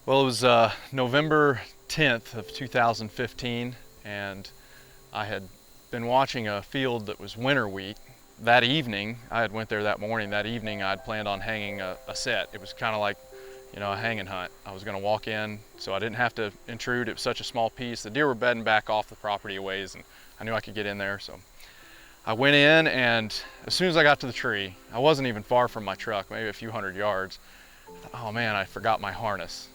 Well, it was November 10th of 2015, and I had been watching a field that was winter wheat. That evening, I had went there that morning. That evening, I'd planned on hanging a set. It was kind of like, a hanging hunt. I was going to walk in, so I didn't have to intrude. It was such a small piece. The deer were bedding back off the property a ways, and I knew I could get in there. So I went in, and as soon as I got to the tree, I wasn't even far from my truck, maybe a few hundred yards. I thought, oh man, I forgot my harness.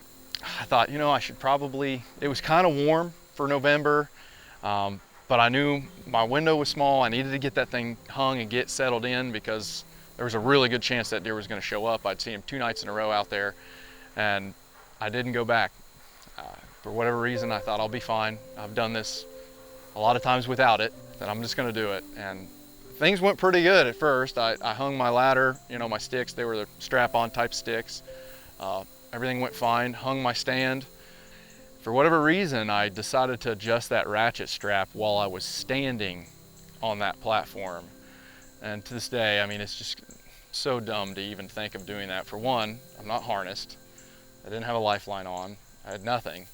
I thought, I should probably, it was kind of warm for November, but I knew my window was small. I needed to get that thing hung and get settled in because there was a really good chance that deer was going to show up. I'd seen him 2 nights in a row out there, and I didn't go back. For whatever reason, I thought I'll be fine. I've done this a lot of times without it, that I'm just going to do it. And things went pretty good at first. I hung my ladder, my sticks, they were the strap-on type sticks. Everything went fine, hung my stand. For whatever reason, I decided to adjust that ratchet strap while I was standing on that platform. And to this day, it's just so dumb to even think of doing that. For one, I'm not harnessed. I didn't have a lifeline on. I had nothing.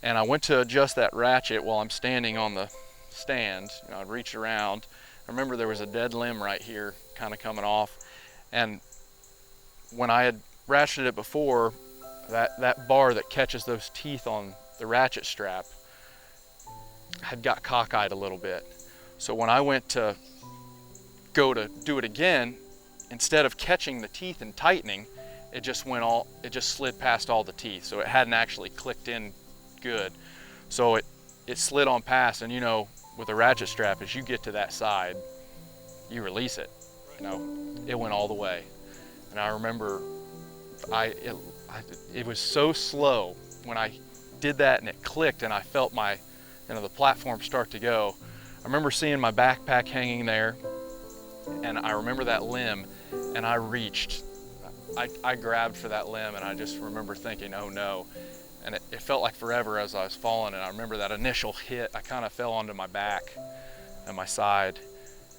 And I went to adjust that ratchet while I'm standing on the stand. I'd reach around. I remember there was a dead limb right here kind of coming off. And when I had ratcheted it before, that bar that catches those teeth on the ratchet strap had got cockeyed a little bit. So when I went to go to do it again, instead of catching the teeth and tightening, it just slid past all the teeth. So it hadn't actually clicked in good. So it slid on past, and with a ratchet strap, as you get to that side, you release it. It went all the way. And I remember it was so slow when I did that, and it clicked, and I felt the platform start to go. I remember seeing my backpack hanging there, and I remember that limb, and I reached. I grabbed for that limb, and I just remember thinking, oh no. And it felt like forever as I was falling, and I remember that initial hit, I kind of fell onto my back and my side,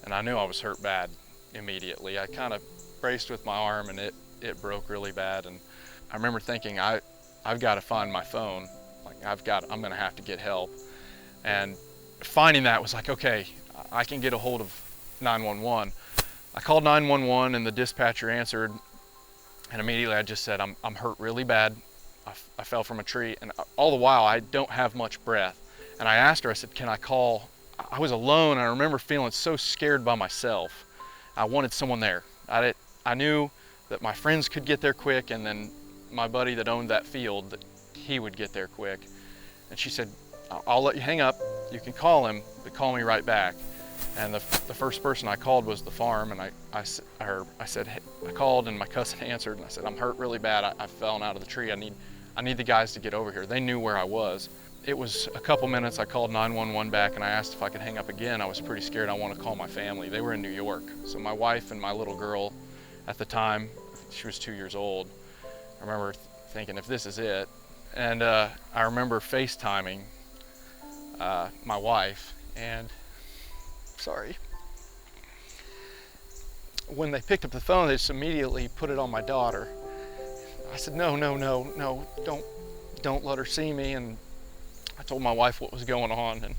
and I knew I was hurt bad immediately. I kind of braced with my arm, and it broke really bad. And I remember thinking, I've got to find my phone. I'm gonna have to get help. And finding that was like, okay, I can get a hold of 911. I called 911, and the dispatcher answered, and immediately I just said, I'm hurt really bad. I fell from a tree, and all the while I don't have much breath. And I asked her, I said, can I call? I was alone, and I remember feeling so scared by myself. I wanted someone there. I knew that my friends could get there quick, and then my buddy that owned that field, that he would get there quick. And she said, I'll let you hang up. You can call him, but call me right back. And the first person I called was the farm, and I said, hey, I called, and my cousin answered, and I said, I'm hurt really bad. I've fallen out of the tree. I need the guys to get over here. They knew where I was. It was a couple minutes. I called 911 back, and I asked if I could hang up again. I was pretty scared. I want to call my family. They were in New York. So my wife and my little girl at the time, she was 2 years old. I remember thinking, if this is it. And I remember FaceTiming my wife, and sorry. When they picked up the phone, they just immediately put it on my daughter. I said, no, don't let her see me. And I told my wife what was going on, and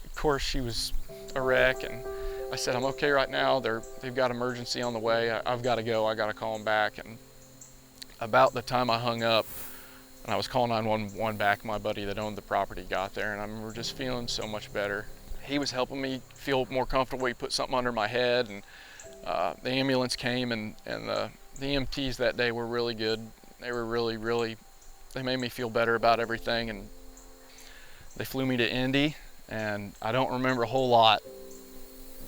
of course she was a wreck. And I said, I'm okay right now. They've got emergency on the way. I've got to go. I got to call them back. And about the time I hung up and I was calling 911 back, my buddy that owned the property got there, and I remember just feeling so much better. He was helping me feel more comfortable. He put something under my head, and the ambulance came, and the EMTs that day were really good. They were really, they made me feel better about everything, and they flew me to Indy, and I don't remember a whole lot.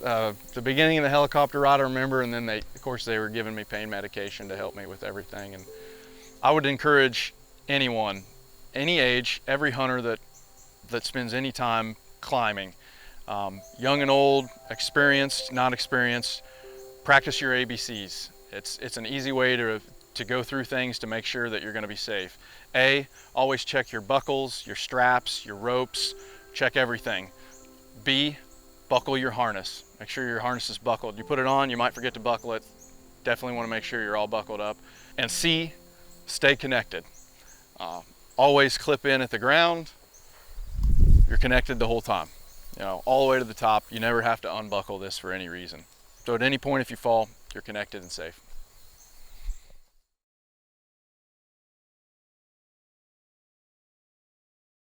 The beginning of the helicopter ride I remember, and then of course they were giving me pain medication to help me with everything. And I would encourage anyone, any age, every hunter that spends any time climbing, young and old, experienced, not experienced, practice your ABCs. It's an easy way to go through things to make sure that you're going to be safe. A, always check your buckles, your straps, your ropes, check everything. B, buckle your harness. Make sure your harness is buckled. You put it on, you might forget to buckle it. Definitely want to make sure you're all buckled up. And C, stay connected. Always clip in at the ground. You're connected the whole time, all the way to the top. You never have to unbuckle this for any reason. So at any point if you fall, you're connected and safe.